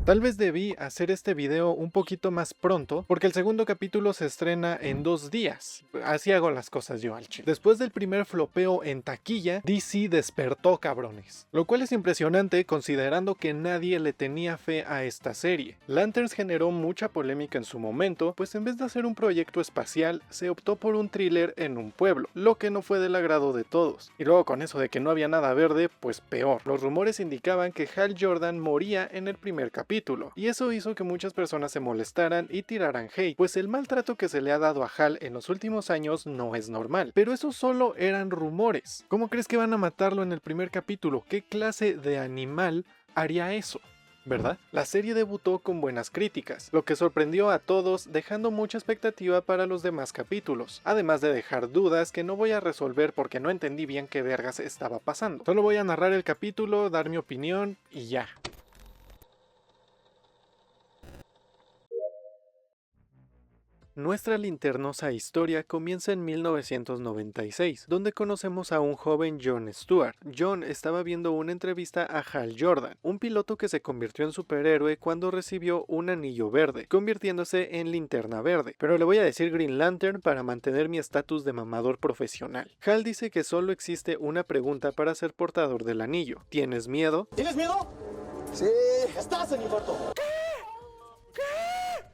Tal vez debí hacer este video un poquito más pronto, porque el segundo capítulo se estrena en 2 días. Así hago las cosas yo al chile. Después del primer flopeo en taquilla, DC despertó, cabrones. Lo cual es impresionante considerando que nadie le tenía fe a esta serie. Lanterns generó mucha polémica en su momento, pues en vez de hacer un proyecto espacial, se optó por un thriller en un pueblo, lo que no fue del agrado de todos. Y luego con eso de que no había nada verde, pues peor. Los rumores indicaban que Hal Jordan moría en el primer capítulo, y eso hizo que muchas personas se molestaran y tiraran hate, pues el maltrato que se le ha dado a Hal en los últimos años no es normal. Pero eso solo eran rumores. ¿Cómo crees que van a matarlo en el primer capítulo? ¿Qué clase de animal haría eso? ¿Verdad? La serie debutó con buenas críticas, lo que sorprendió a todos, dejando mucha expectativa para los demás capítulos, además de dejar dudas que no voy a resolver porque no entendí bien qué vergas estaba pasando. Solo voy a narrar el capítulo, dar mi opinión y ya. Nuestra linternosa historia comienza en 1996, donde conocemos a un joven John Stewart. John estaba viendo una entrevista a Hal Jordan, un piloto que se convirtió en superhéroe cuando recibió un anillo verde, convirtiéndose en linterna verde, pero le voy a decir Green Lantern para mantener mi estatus de mamador profesional. Hal dice que solo existe una pregunta para ser portador del anillo. ¿Tienes miedo? ¿Tienes miedo? Sí. Estás en infarto.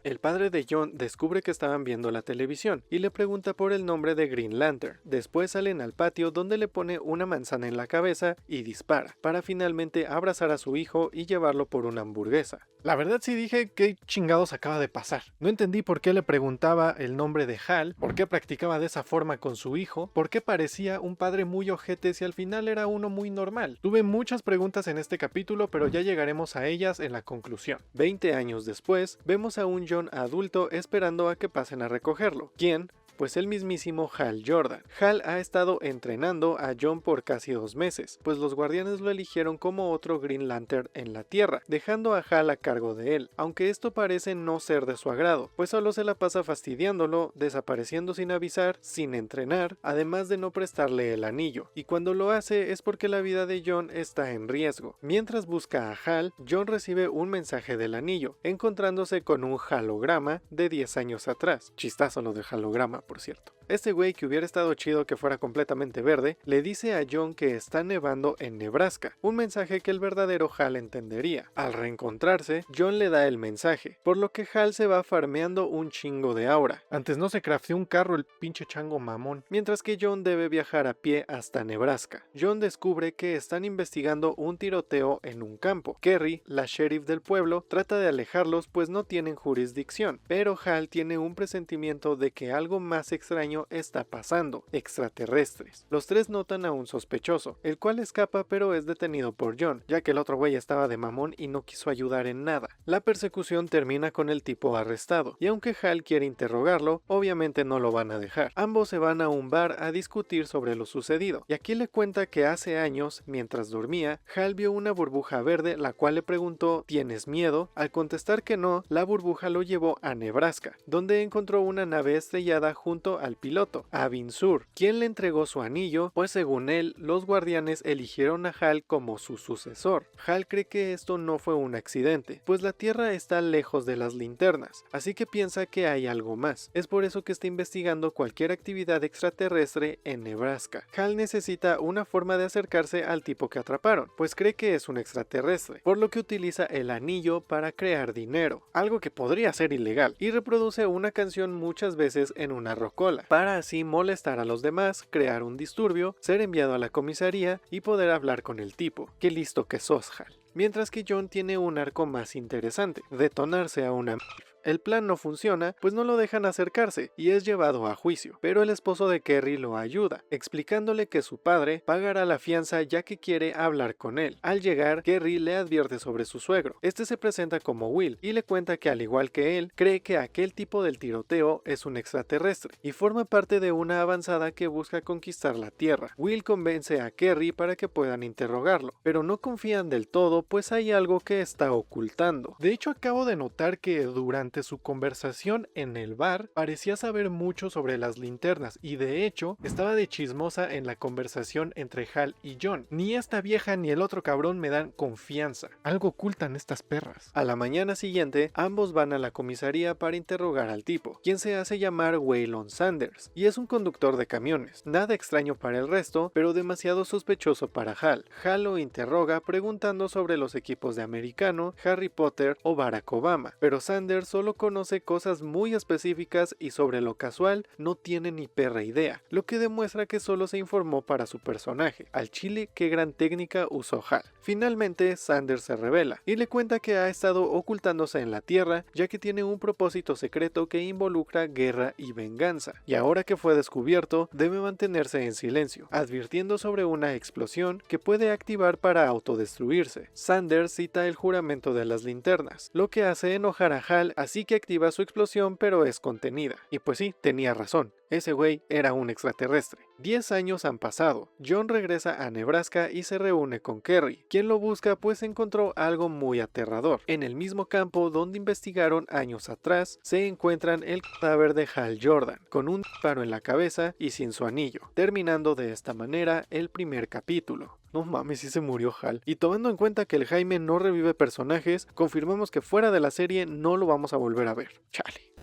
El padre de John descubre que estaban viendo la televisión y le pregunta por el nombre de Green Lantern. Después salen al patio donde le pone una manzana en la cabeza y dispara, para finalmente abrazar a su hijo y llevarlo por una hamburguesa. La verdad sí dije qué chingados acaba de pasar. No entendí por qué le preguntaba el nombre de Hal, por qué practicaba de esa forma con su hijo, por qué parecía un padre muy ojete si al final era uno muy normal. Tuve muchas preguntas en este capítulo, pero ya llegaremos a ellas en la conclusión. 20 años después, vemos a un John adulto esperando a que pasen a recogerlo. ¿Quién? Pues el mismísimo Hal Jordan. Hal ha estado entrenando a John por casi 2 meses, pues los guardianes lo eligieron como otro Green Lantern en la Tierra, dejando a Hal a cargo de él, aunque esto parece no ser de su agrado, pues solo se la pasa fastidiándolo, desapareciendo sin avisar, sin entrenar, además de no prestarle el anillo, y cuando lo hace es porque la vida de John está en riesgo. Mientras busca a Hal, John recibe un mensaje del anillo, encontrándose con un halograma de 10 años atrás. Chistazo lo de halograma, por cierto. Este güey, que hubiera estado chido que fuera completamente verde, le dice a John que está nevando en Nebraska, un mensaje que el verdadero Hal entendería. Al reencontrarse, John le da el mensaje, por lo que Hal se va farmeando un chingo de aura. Antes no se crafteó un carro el pinche chango mamón, mientras que John debe viajar a pie hasta Nebraska. John descubre que están investigando un tiroteo en un campo. Kerry, la sheriff del pueblo, trata de alejarlos pues no tienen jurisdicción, pero Hal tiene un presentimiento de que algo más extraño está pasando, extraterrestres. Los tres notan a un sospechoso, el cual escapa pero es detenido por John, ya que el otro güey estaba de mamón y no quiso ayudar en nada. La persecución termina con el tipo arrestado, y aunque Hal quiere interrogarlo, obviamente no lo van a dejar. Ambos se van a un bar a discutir sobre lo sucedido, y aquí le cuenta que hace años, mientras dormía, Hal vio una burbuja verde, la cual le preguntó ¿tienes miedo? Al contestar que no, la burbuja lo llevó a Nebraska, donde encontró una nave estrellada junto al piloto, Abin Sur, quien le entregó su anillo, pues según él, los guardianes eligieron a Hal como su sucesor. Hal cree que esto no fue un accidente, pues la Tierra está lejos de las linternas, así que piensa que hay algo más. Es por eso que está investigando cualquier actividad extraterrestre en Nebraska. Hal necesita una forma de acercarse al tipo que atraparon, pues cree que es un extraterrestre, por lo que utiliza el anillo para crear dinero, algo que podría ser ilegal, y reproduce una canción muchas veces en una rocola, para así molestar a los demás, crear un disturbio, ser enviado a la comisaría y poder hablar con el tipo. ¡Qué listo que sos, Hal! Mientras que John tiene un arco más interesante, detonarse a una El plan no funciona, pues no lo dejan acercarse y es llevado a juicio, pero el esposo de Kerry lo ayuda, explicándole que su padre pagará la fianza ya que quiere hablar con él. Al llegar, Kerry le advierte sobre su suegro. Este se presenta como Will y le cuenta que al igual que él, cree que aquel tipo del tiroteo es un extraterrestre y forma parte de una avanzada que busca conquistar la Tierra. Will convence a Kerry para que puedan interrogarlo, pero no confían del todo pues hay algo que está ocultando. De hecho, acabo de notar que durante durante su conversación en el bar parecía saber mucho sobre las linternas y de hecho estaba de chismosa en la conversación entre Hal y John. Ni esta vieja ni el otro cabrón me dan confianza. Algo ocultan estas perras. A la mañana siguiente, ambos van a la comisaría para interrogar al tipo, quien se hace llamar Waylon Sanders, y es un conductor de camiones. Nada extraño para el resto, pero demasiado sospechoso para Hal. Hal lo interroga preguntando sobre los equipos de americano, Harry Potter o Barack Obama, pero Sanders solo conoce cosas muy específicas y sobre lo casual no tiene ni perra idea, lo que demuestra que solo se informó para su personaje. Al chile, qué gran técnica usó Hal. Finalmente, Sanders se revela y le cuenta que ha estado ocultándose en la Tierra ya que tiene un propósito secreto que involucra guerra y venganza, y ahora que fue descubierto, debe mantenerse en silencio, advirtiendo sobre una explosión que puede activar para autodestruirse. Sanders cita el juramento de las linternas, lo que hace enojar a Hal, así que activa su explosión pero es contenida. Y pues sí, tenía razón. Ese güey era un extraterrestre. 10 años han pasado. John regresa a Nebraska y se reúne con Kerry, quien lo busca pues encontró algo muy aterrador. En el mismo campo donde investigaron años atrás, se encuentran el cadáver de Hal Jordan, con un disparo en la cabeza y sin su anillo, terminando de esta manera el primer capítulo. No mames, si se murió Hal. Y tomando en cuenta que el Jaime no revive personajes, confirmamos que fuera de la serie no lo vamos a volver a ver. Chale.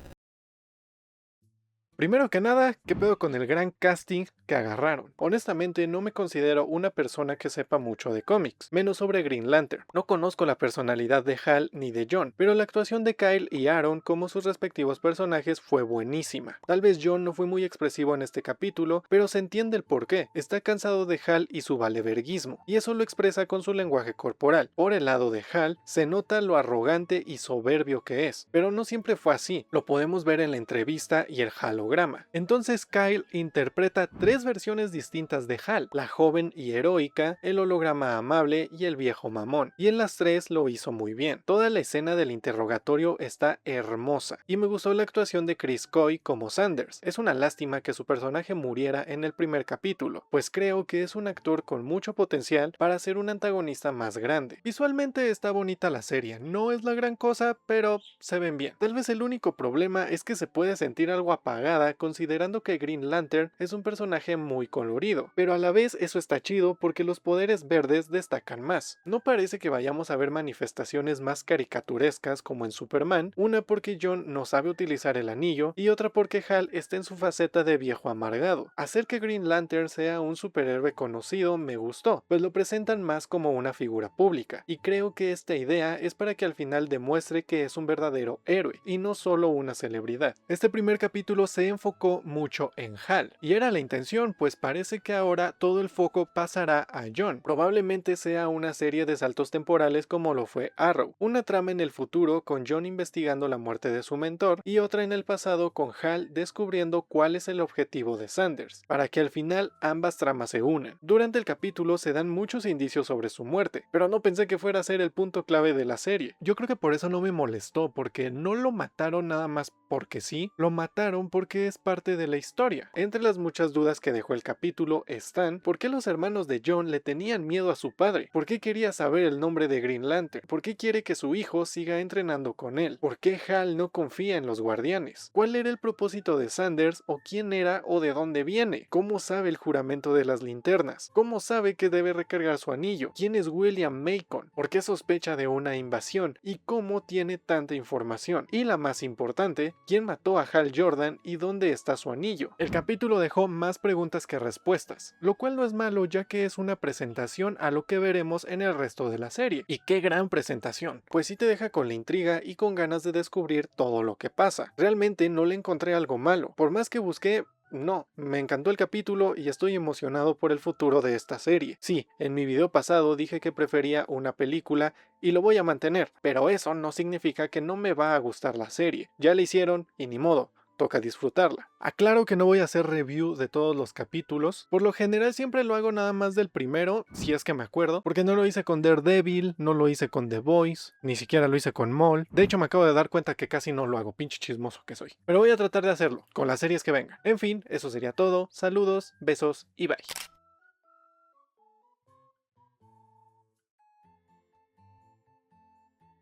Primero que nada, ¿qué pedo con el gran casting que agarraron? Honestamente no me considero una persona que sepa mucho de cómics, menos sobre Green Lantern. No conozco la personalidad de Hal ni de John, pero la actuación de Kyle y Aaron como sus respectivos personajes fue buenísima. Tal vez John no fue muy expresivo en este capítulo, pero se entiende el porqué. Está cansado de Hal y su valeverguismo, y eso lo expresa con su lenguaje corporal. Por el lado de Hal, se nota lo arrogante y soberbio que es, pero no siempre fue así. Lo podemos ver en la entrevista y el holograma. Entonces Kyle interpreta 3 versiones distintas de Hal, la joven y heroica, el holograma amable y el viejo mamón, y en las 3 lo hizo muy bien. Toda la escena del interrogatorio está hermosa, y me gustó la actuación de Chris Coy como Sanders. Es una lástima que su personaje muriera en el primer capítulo, pues creo que es un actor con mucho potencial para ser un antagonista más grande. Visualmente está bonita la serie, no es la gran cosa, pero se ven bien. Tal vez el único problema es que se puede sentir algo apagada considerando que Green Lantern es un personaje muy colorido, pero a la vez eso está chido porque los poderes verdes destacan más. No parece que vayamos a ver manifestaciones más caricaturescas como en Superman, una porque John no sabe utilizar el anillo y otra porque Hal está en su faceta de viejo amargado. Hacer que Green Lantern sea un superhéroe conocido me gustó, pues lo presentan más como una figura pública, y creo que esta idea es para que al final demuestre que es un verdadero héroe y no solo una celebridad. Este primer capítulo se enfocó mucho en Hal, y era la intención, pues parece que ahora todo el foco pasará a John. Probablemente sea una serie de saltos temporales como lo fue Arrow, una trama en el futuro con John investigando la muerte de su mentor y otra en el pasado con Hal descubriendo cuál es el objetivo de Sanders, para que al final ambas tramas se unan. Durante el capítulo se dan muchos indicios sobre su muerte, pero no pensé que fuera a ser el punto clave de la serie. Yo creo que por eso no me molestó, porque no lo mataron nada más porque sí, lo mataron porque es parte de la historia. Entre las muchas dudas que dejó el capítulo están: ¿por qué los hermanos de John le tenían miedo a su padre? ¿Por qué quería saber el nombre de Green Lantern? ¿Por qué quiere que su hijo siga entrenando con él? ¿Por qué Hal no confía en los guardianes? ¿Cuál era el propósito de Sanders o quién era o de dónde viene? ¿Cómo sabe el juramento de las linternas? ¿Cómo sabe que debe recargar su anillo? ¿Quién es William Macon? ¿Por qué sospecha de una invasión? ¿Y cómo tiene tanta información? Y la más importante, ¿quién mató a Hal Jordan y dónde está su anillo? El capítulo dejó más preguntas que respuestas, lo cual no es malo ya que es una presentación a lo que veremos en el resto de la serie. Y qué gran presentación, pues sí te deja con la intriga y con ganas de descubrir todo lo que pasa. Realmente no le encontré algo malo, por más que busqué. No, me encantó el capítulo y estoy emocionado por el futuro de esta serie. Sí, en mi video pasado dije que prefería una película y lo voy a mantener, pero eso no significa que no me va a gustar la serie. Ya la hicieron y ni modo. Toca disfrutarla. Aclaro que no voy a hacer review de todos los capítulos, por lo general siempre lo hago nada más del primero, si es que me acuerdo, porque no lo hice con Daredevil, no lo hice con The Boys, ni siquiera lo hice con Maul. De hecho me acabo de dar cuenta que casi no lo hago, pinche chismoso que soy. Pero voy a tratar de hacerlo, con las series que vengan. En fin, eso sería todo, saludos, besos y bye.